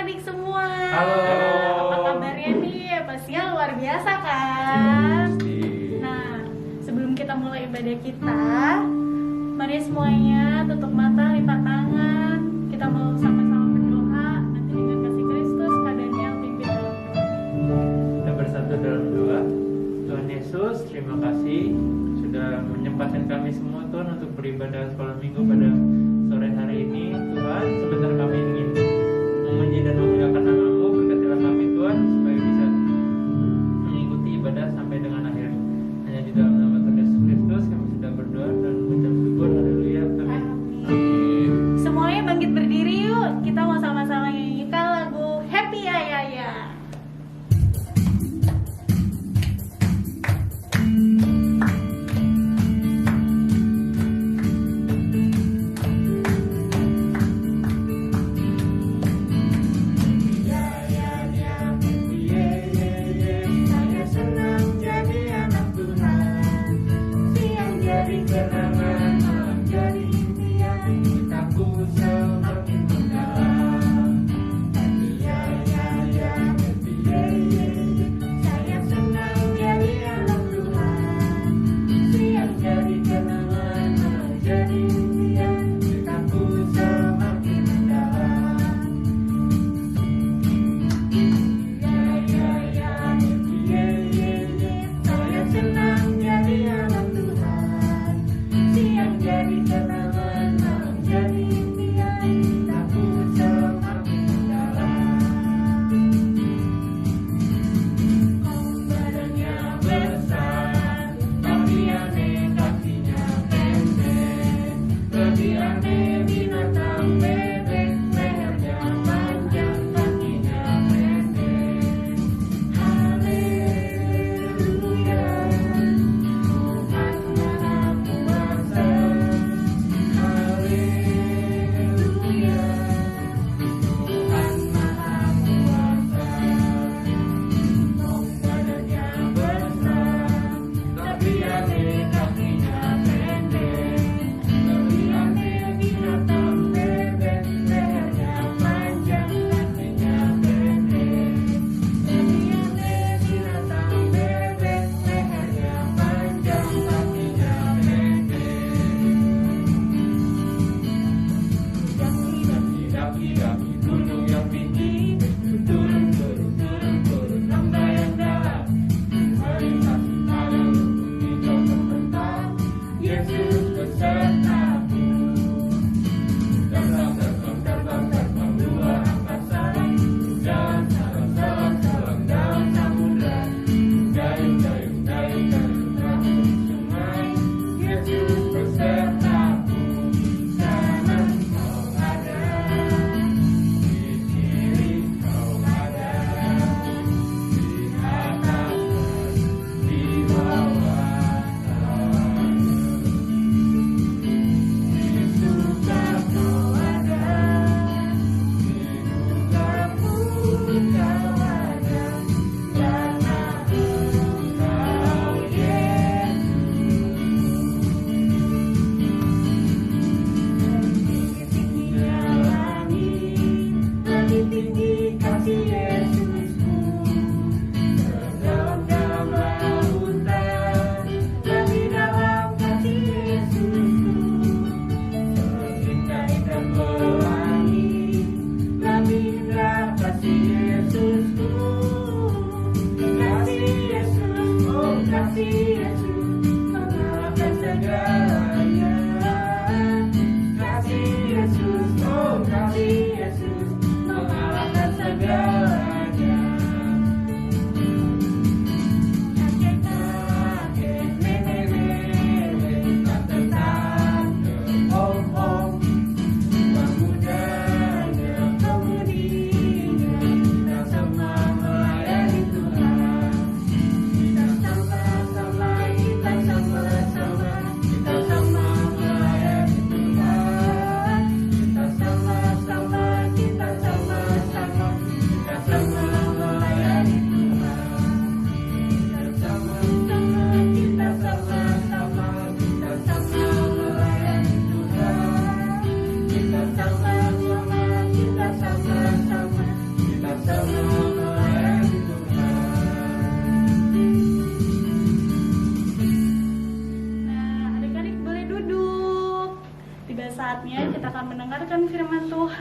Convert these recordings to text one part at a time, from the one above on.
adik-adik semua. Halo. Apa kabarnya nih? Pastinya luar biasa kan? Nah, sebelum kita mulai ibadah kita, mari semuanya tutup mata, lipat tangan. Kita mau sama-sama berdoa. Nanti dengan kasih Kristus, Kak Daniel pimpin dalam doa. Kita bersatu dalam doa. Tuhan Yesus, terima kasih sudah menyempatkan kami semua Tuhan untuk beribadah sekolah minggu pada sore hari ini. Tuhan, sebentar kami ingin memuji dan memuliakan nama-Mu. Berkatilah kami Tuhan supaya bisa mengikuti ibadah sampai dengan akhir. Hanya di dalam nama Tuhan Yesus Kristus kami sudah berdoa dan mengucap syukur. Haleluya. Amin. Semuanya bangkit berdiri yuk. Kita mau sama-sama nyanyikan lagu Happy Ayaya.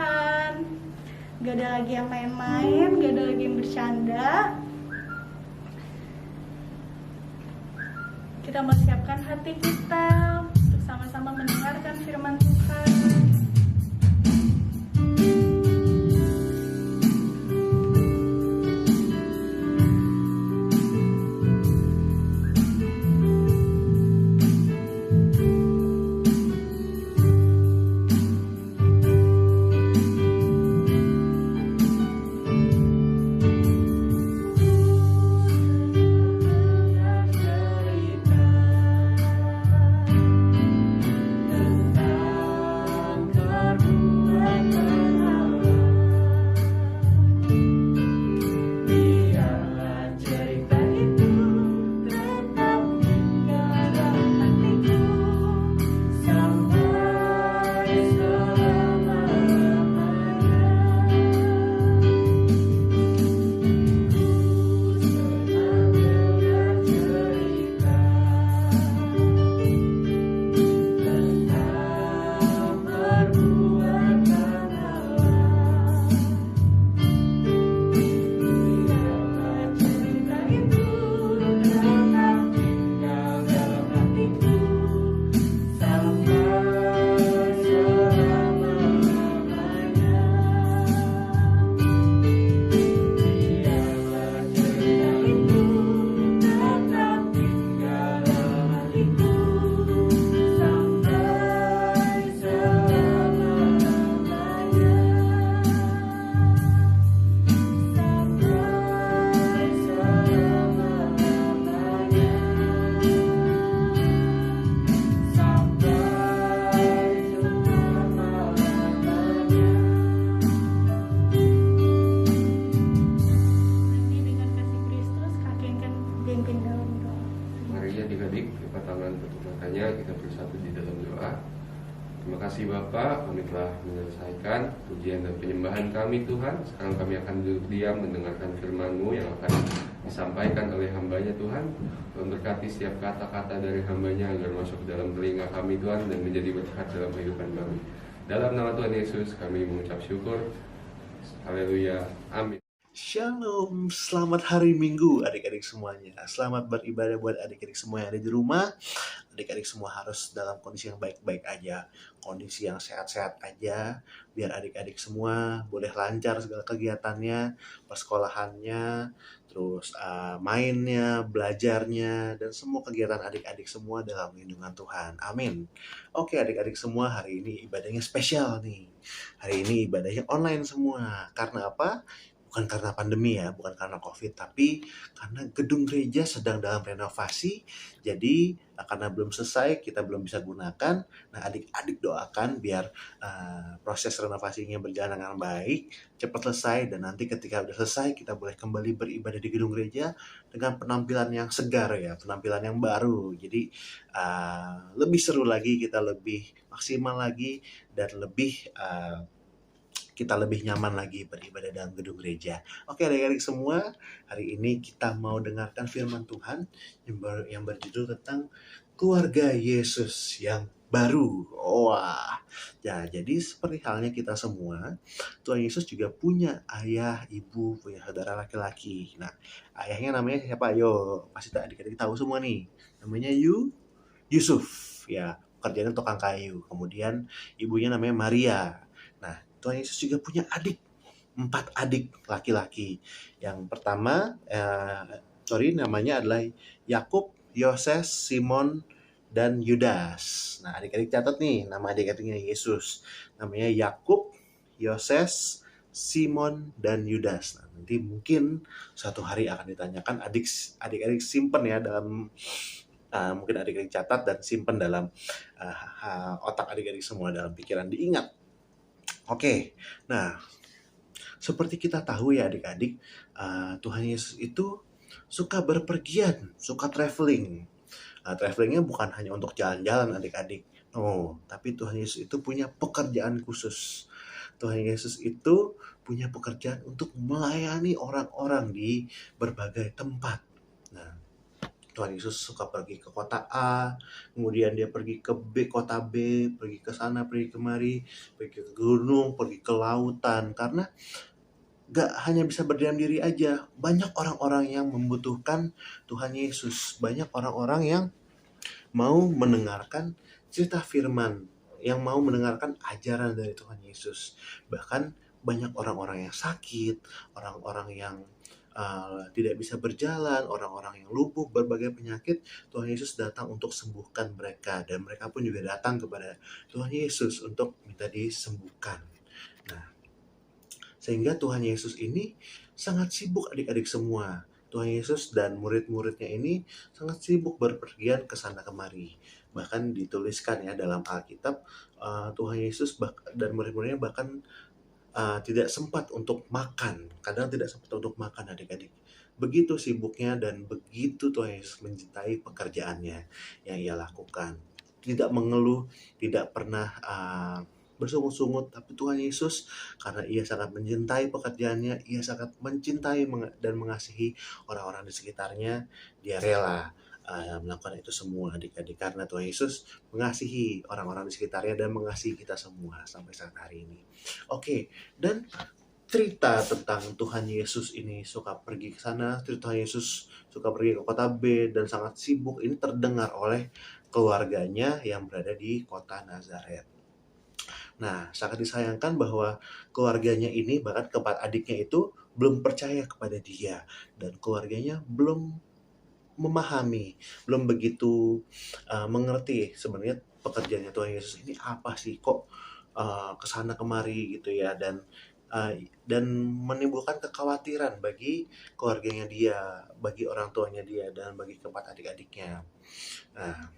Tuhan. Gak ada lagi yang main-main, gak ada lagi yang bercanda. Kita mau siapkan hati kita untuk sama-sama mendengarkan firman Tuhan. Kita bersatu di dalam doa. Terima kasih Bapa, kami telah menyelesaikan pujian dan penyembahan kami Tuhan. Sekarang kami akan duduk diam mendengarkan firman-Mu yang akan disampaikan oleh hamba-Nya Tuhan. Tuhan berkati setiap kata-kata dari hamba-Nya agar masuk ke dalam telinga kami Tuhan dan menjadi berkat dalam kehidupan kami. Dalam nama Tuhan Yesus kami mengucap syukur. Haleluya, amin. Shalom, selamat hari Minggu adik-adik semuanya. Selamat beribadah buat adik-adik semua yang ada di rumah. Adik-adik semua harus dalam kondisi yang baik-baik aja, kondisi yang sehat-sehat aja, biar adik-adik semua boleh lancar segala kegiatannya, persekolahannya, terus mainnya, belajarnya, dan semua kegiatan adik-adik semua dalam lindungan Tuhan. Amin. Oke adik-adik semua, hari ini ibadahnya spesial nih. Hari ini ibadahnya online semua. Karena apa? Bukan karena pandemi ya, bukan karena COVID, tapi karena gedung gereja sedang dalam renovasi. Jadi karena belum selesai, kita belum bisa gunakan. Nah adik-adik doakan biar proses renovasinya berjalan dengan baik, cepat selesai, dan nanti ketika udah selesai kita boleh kembali beribadah di gedung gereja dengan penampilan yang segar ya, penampilan yang baru. Jadi lebih seru lagi, kita lebih maksimal lagi, dan kita lebih nyaman lagi beribadah dalam gedung gereja. Oke adik-adik semua, hari ini kita mau dengarkan firman Tuhan yang berjudul tentang keluarga Yesus yang baru. Wah, ya, jadi seperti halnya kita semua, Tuhan Yesus juga punya ayah, ibu, punya saudara laki-laki. Nah, ayahnya namanya siapa? Yo, pasti adik-adik tahu semua nih. Namanya Yusuf, ya, kerjanya tukang kayu. Kemudian ibunya namanya Maria. Nah, Tuhan Yesus juga punya 4 adik laki-laki. Yang pertama, namanya adalah Yakub, Yoses, Simon, dan Yudas. Nah, adik-adik catat nih, nama adik-adiknya Yesus. Namanya Yakub, Yoses, Simon, dan Yudas. Nah, nanti mungkin suatu hari akan ditanyakan, adik-adik simpen ya dalam mungkin adik-adik catat dan simpen dalam otak adik-adik semua, dalam pikiran diingat. Oke, nah seperti kita tahu ya adik-adik, Tuhan Yesus itu suka berpergian, suka traveling. Travelingnya bukan hanya untuk jalan-jalan adik-adik, tapi Tuhan Yesus itu punya pekerjaan khusus. Tuhan Yesus itu punya pekerjaan untuk melayani orang-orang di berbagai tempat. Nah, Tuhan Yesus suka pergi ke kota A, kemudian dia pergi ke kota B, pergi ke sana, pergi kemari, pergi ke gunung, pergi ke lautan, karena gak hanya bisa berdiam diri aja. Banyak orang-orang yang membutuhkan Tuhan Yesus. Banyak orang-orang yang mau mendengarkan cerita firman, yang mau mendengarkan ajaran dari Tuhan Yesus. Bahkan banyak orang-orang yang sakit, orang-orang yang tidak bisa berjalan, orang-orang yang lumpuh, berbagai penyakit. Tuhan Yesus datang untuk sembuhkan mereka, dan mereka pun juga datang kepada Tuhan Yesus untuk minta disembuhkan. Nah, sehingga Tuhan Yesus ini sangat sibuk adik-adik semua. Tuhan Yesus dan murid-muridnya ini sangat sibuk berpergian ke sana kemari. Bahkan dituliskan ya dalam Alkitab, Tuhan Yesus dan murid-muridnya bahkan tidak sempat untuk makan. Kadang tidak sempat untuk makan adik-adik. Begitu sibuknya dan begitu Tuhan Yesus mencintai pekerjaannya yang ia lakukan. Tidak mengeluh, tidak pernah bersungut-sungut, tapi Tuhan Yesus karena ia sangat mencintai pekerjaannya, ia sangat mencintai dan mengasihi orang-orang di sekitarnya, dia rela melakukan itu semua adik-adik, karena Tuhan Yesus mengasihi orang-orang di sekitarnya dan mengasihi kita semua sampai saat hari ini. Oke, dan cerita tentang Tuhan Yesus ini suka pergi ke sana, cerita Tuhan Yesus suka pergi ke kota B dan sangat sibuk, ini terdengar oleh keluarganya yang berada di kota Nazaret. Nah, sangat disayangkan bahwa keluarganya ini, bahkan keempat adiknya itu belum percaya kepada dia, dan keluarganya belum memahami, belum begitu mengerti sebenarnya pekerjaannya Tuhan Yesus ini apa sih, kok kesana kemari gitu ya, dan menimbulkan kekhawatiran bagi keluarganya dia, bagi orang tuanya dia, dan bagi keempat adik-adiknya. Nah,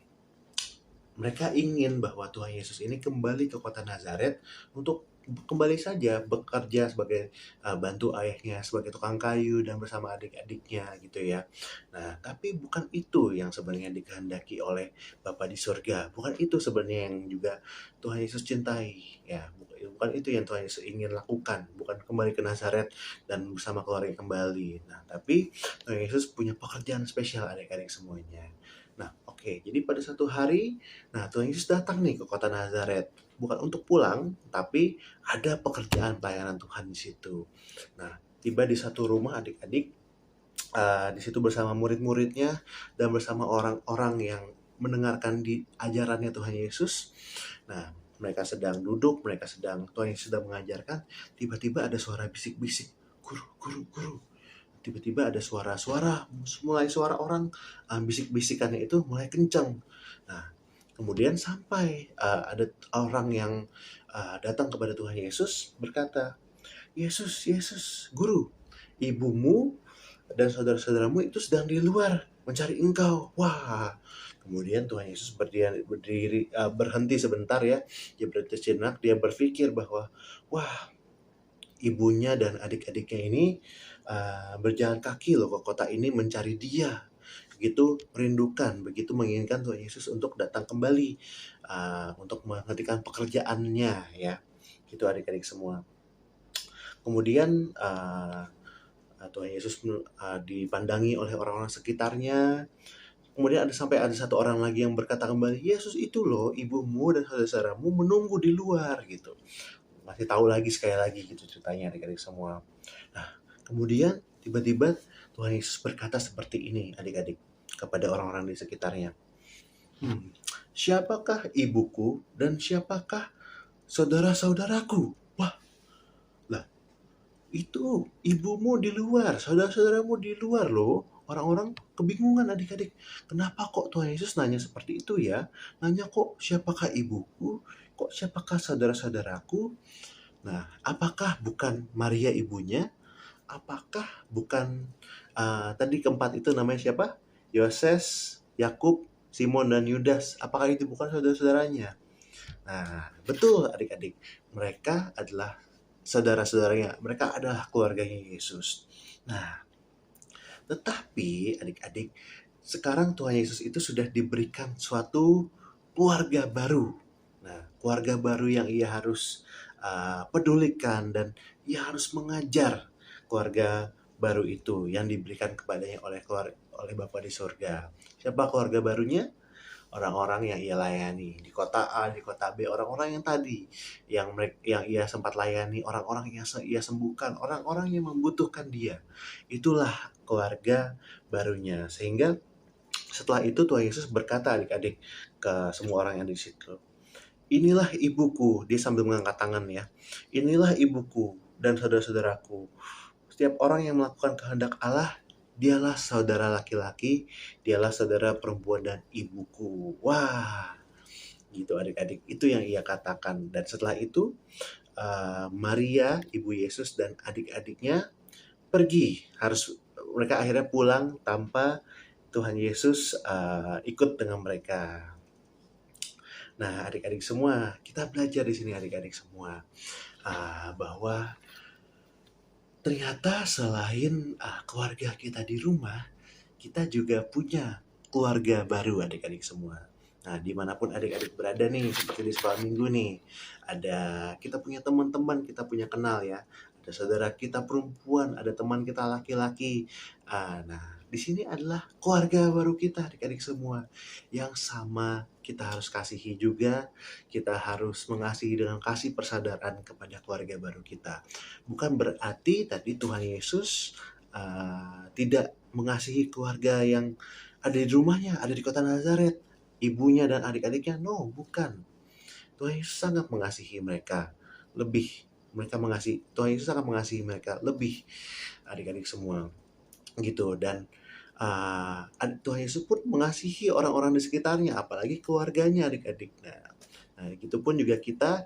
mereka ingin bahwa Tuhan Yesus ini kembali ke kota Nazaret untuk kembali saja bekerja sebagai bantu ayahnya, sebagai tukang kayu dan bersama adik-adiknya gitu ya. Nah, tapi bukan itu yang sebenarnya dikehendaki oleh Bapa di surga. Bukan itu sebenarnya yang juga Tuhan Yesus cintai ya. Bukan itu yang Tuhan Yesus ingin lakukan, bukan kembali ke Nazaret dan bersama keluarga kembali. Nah, tapi Tuhan Yesus punya pekerjaan spesial adik-adik semuanya. Nah, oke. Jadi pada satu hari, nah Tuhan Yesus datang nih ke kota Nazaret. Bukan untuk pulang, tapi ada pekerjaan pelayanan Tuhan di situ. Nah, tiba di satu rumah adik-adik, di situ bersama murid-muridnya dan bersama orang-orang yang mendengarkan di ajarannya Tuhan Yesus. Nah, mereka sedang duduk, Tuhan Yesus sedang mengajarkan. Tiba-tiba ada suara bisik-bisik, guru, guru, guru. Tiba-tiba ada suara-suara, mulai suara orang, bisik-bisikannya itu mulai kencang. Nah, kemudian sampai ada orang yang datang kepada Tuhan Yesus berkata, Yesus, Yesus, Guru, ibumu dan saudara-saudaramu itu sedang di luar mencari engkau. Wah, kemudian Tuhan Yesus berhenti sebentar ya, dia berhenti sejenak, dia berpikir bahwa, wah, ibunya dan adik-adiknya ini berjalan kaki loh ke kota ini mencari dia. Begitu merindukan, begitu menginginkan Tuhan Yesus untuk datang kembali, untuk menghentikan pekerjaannya ya. Gitu adik-adik semua. Kemudian Tuhan Yesus dipandangi oleh orang-orang sekitarnya. Kemudian sampai ada satu orang lagi yang berkata kembali, Yesus itu loh ibumu dan saudara-saudaramu menunggu di luar gitu. Masih tahu lagi sekali lagi gitu ceritanya adik-adik semua. Nah, kemudian tiba-tiba Tuhan Yesus berkata seperti ini adik-adik kepada orang-orang di sekitarnya. Siapakah ibuku dan siapakah saudara-saudaraku? Wah, lah itu ibumu di luar, saudara-saudaramu di luar loh. Orang-orang kebingungan adik-adik. Kenapa kok Tuhan Yesus nanya seperti itu ya? Nanya kok siapakah ibuku? Kok siapakah saudara-saudaraku? Nah, apakah bukan Maria ibunya? Apakah bukan tadi keempat itu namanya siapa? Yoses, Yakub, Simon, dan Yudas. Apakah itu bukan saudara-saudaranya? Nah, betul adik-adik. Mereka adalah saudara-saudaranya. Mereka adalah keluarganya Yesus. Nah, tetapi adik-adik, sekarang Tuhan Yesus itu sudah diberikan suatu keluarga baru. Nah, keluarga baru yang ia harus pedulikan dan ia harus mengajar keluarga baru itu yang diberikan kepadanya oleh Bapa di surga. Siapa keluarga barunya? Orang-orang yang ia layani di kota A, di kota B, orang-orang yang tadi yang ia sempat layani, orang-orang yang ia sembuhkan, orang-orang yang membutuhkan dia. Itulah keluarga barunya. Sehingga setelah itu Tuhan Yesus berkata adik-adik ke semua orang yang di situ, inilah ibuku, dia sambil mengangkat tangan ya. Inilah ibuku dan saudara-saudaraku. Setiap orang yang melakukan kehendak Allah, dialah saudara laki-laki, dialah saudara perempuan dan ibuku. Wah, gitu adik-adik. Itu yang ia katakan. Dan setelah itu, Maria, ibu Yesus dan adik-adiknya pergi. Mereka akhirnya pulang tanpa Tuhan Yesus ikut dengan mereka. Nah, adik-adik semua, kita belajar di sini adik-adik semua bahwa ternyata selain keluarga kita di rumah, kita juga punya keluarga baru adik-adik semua. Nah, dimanapun adik-adik berada nih, seperti di sekolah minggu nih, kita punya teman-teman, kita punya kenal ya. Ada saudara kita perempuan, ada teman kita laki-laki. Nah, di sini adalah keluarga baru kita adik-adik semua. Yang sama kita harus kasihi juga, kita harus mengasihi dengan kasih persaudaraan kepada keluarga baru kita. Bukan berarti tadi Tuhan Yesus tidak mengasihi keluarga yang ada di rumahnya, ada di kota Nazaret, ibunya dan adik-adiknya. No, bukan. Tuhan Yesus sangat mengasihi mereka lebih. Tuhan Yesus sangat mengasihi mereka lebih, adik-adik semua. Gitu. Dan Tuhan Yesus pun mengasihi orang-orang di sekitarnya, apalagi keluarganya adik-adik. Nah, gitu pun juga kita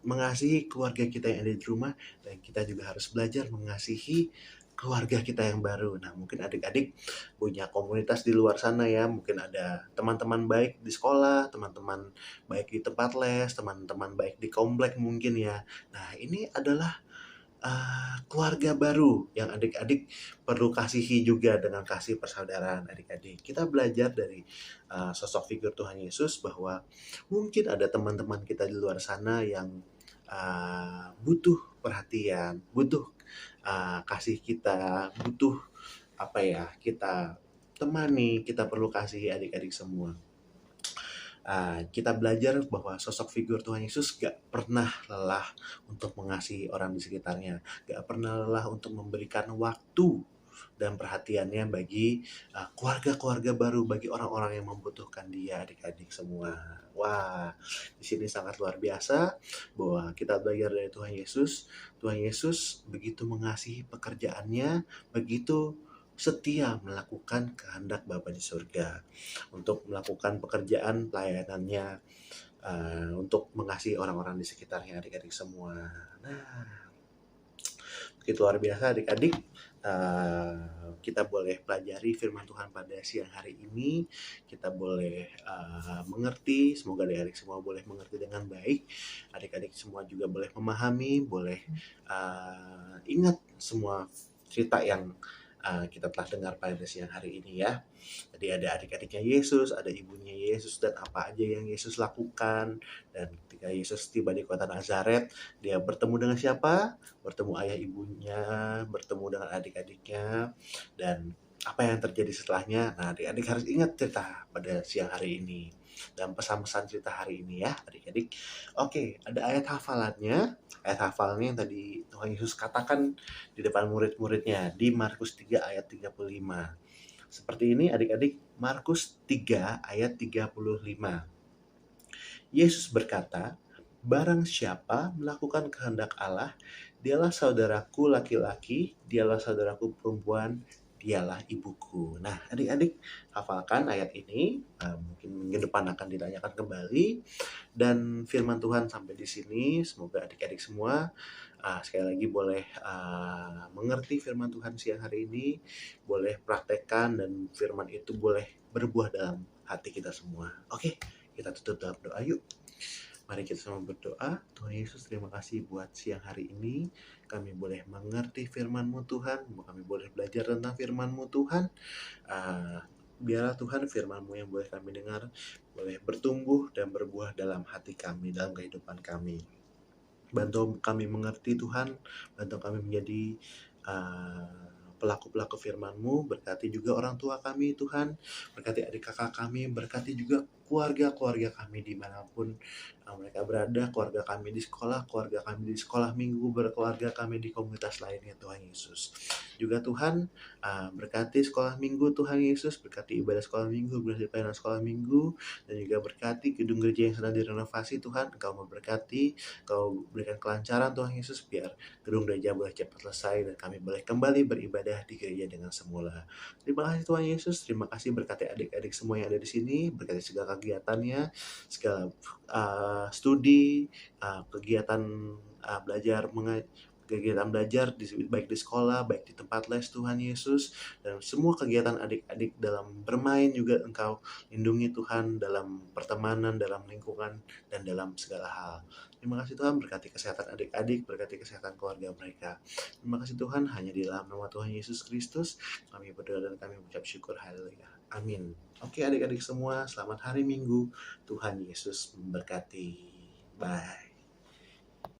mengasihi keluarga kita yang ada di rumah, dan kita juga harus belajar mengasihi keluarga kita yang baru. Nah, mungkin adik-adik punya komunitas di luar sana ya, mungkin ada teman-teman baik di sekolah, teman-teman baik di tempat les, teman-teman baik di komplek mungkin ya. Nah, ini adalah keluarga baru yang adik-adik perlu kasihi juga dengan kasih persaudaraan adik-adik. Kita belajar dari sosok figur Tuhan Yesus bahwa mungkin ada teman-teman kita di luar sana yang butuh perhatian, butuh kasih kita, butuh kita temani, kita perlu kasih adik-adik semua. Kita belajar bahwa sosok figur Tuhan Yesus gak pernah lelah untuk mengasihi orang di sekitarnya, gak pernah lelah untuk memberikan waktu dan perhatiannya bagi keluarga-keluarga baru, bagi orang-orang yang membutuhkan dia, adik-adik semua. Wah, di sini sangat luar biasa bahwa kita belajar dari Tuhan Yesus. Tuhan Yesus begitu mengasihi pekerjaannya, begitu setia melakukan kehendak Bapa di surga, untuk melakukan pekerjaan pelayanannya, untuk mengasihi orang-orang di sekitarnya, adik-adik semua. Nah, begitu luar biasa adik-adik. Kita boleh pelajari firman Tuhan pada siang hari ini. Kita boleh mengerti. Semoga adik-adik semua boleh mengerti dengan baik. Adik-adik semua juga boleh memahami, boleh ingat semua cerita yang kita telah dengar pada siang hari ini ya. Jadi ada adik-adiknya Yesus, ada ibunya Yesus, dan apa aja yang Yesus lakukan. Dan ketika Yesus tiba di kota Nazaret, dia bertemu dengan siapa? Bertemu ayah ibunya, bertemu dengan adik-adiknya, dan apa yang terjadi setelahnya. Nah, adik-adik harus ingat cerita pada siang hari ini dan pesan-pesan cerita hari ini ya adik-adik. Oke, ada ayat hafalannya. Ayat hafalnya yang tadi Tuhan Yesus katakan di depan murid-muridnya di Markus 3 ayat 35. Seperti ini adik-adik, Markus 3 ayat 35. Yesus berkata, barang siapa melakukan kehendak Allah, dialah saudaraku laki-laki, dialah saudaraku perempuan, dialah ibuku. Nah, adik-adik hafalkan ayat ini. Mungkin minggu depan akan ditanyakan kembali. Dan firman Tuhan sampai di sini. Semoga adik-adik semua sekali lagi boleh mengerti firman Tuhan siang hari ini, boleh praktekkan, dan firman itu boleh berbuah dalam hati kita semua. Oke, kita tutup dalam doa yuk. Mari kita semua berdoa. Tuhan Yesus, terima kasih buat siang hari ini. Kami boleh mengerti firman-Mu Tuhan. Kami boleh belajar tentang firman-Mu Tuhan. Biarlah Tuhan firman-Mu yang boleh kami dengar boleh bertumbuh dan berbuah dalam hati kami, dalam kehidupan kami. Bantu kami mengerti Tuhan. Bantu kami menjadi pelaku-pelaku firman-Mu, berkati juga orang tua kami Tuhan, berkati adik kakak kami, berkati juga keluarga-keluarga kami dimanapun mereka berada, keluarga kami di sekolah, keluarga kami di sekolah minggu, berkeluarga kami di komunitas lainnya Tuhan Yesus. Juga Tuhan berkati sekolah minggu Tuhan Yesus, berkati ibadah sekolah minggu, berkati pelayanan sekolah minggu, dan juga berkati gedung gereja yang sedang direnovasi Tuhan. Engkau memberkati, Engkau berikan kelancaran Tuhan Yesus, biar gedung gereja boleh cepat selesai dan kami boleh kembali beribadah di gereja dengan semula. Terima kasih Tuhan Yesus, terima kasih berkati adik-adik semua yang ada di sini, berkati segala kegiatannya, segala studi, kegiatan kegiatan belajar baik di sekolah, baik di tempat les Tuhan Yesus, dan semua kegiatan adik-adik dalam bermain juga Engkau lindungi Tuhan, dalam pertemanan, dalam lingkungan, dan dalam segala hal. Terima kasih Tuhan, berkati kesehatan adik-adik, berkati kesehatan keluarga mereka. Terima kasih Tuhan, hanya di dalam nama Tuhan Yesus Kristus kami berdoa dan kami mengucap syukur. Haleluya. Amin. Oke adik-adik semua, selamat hari Minggu. Tuhan Yesus memberkati. Bye.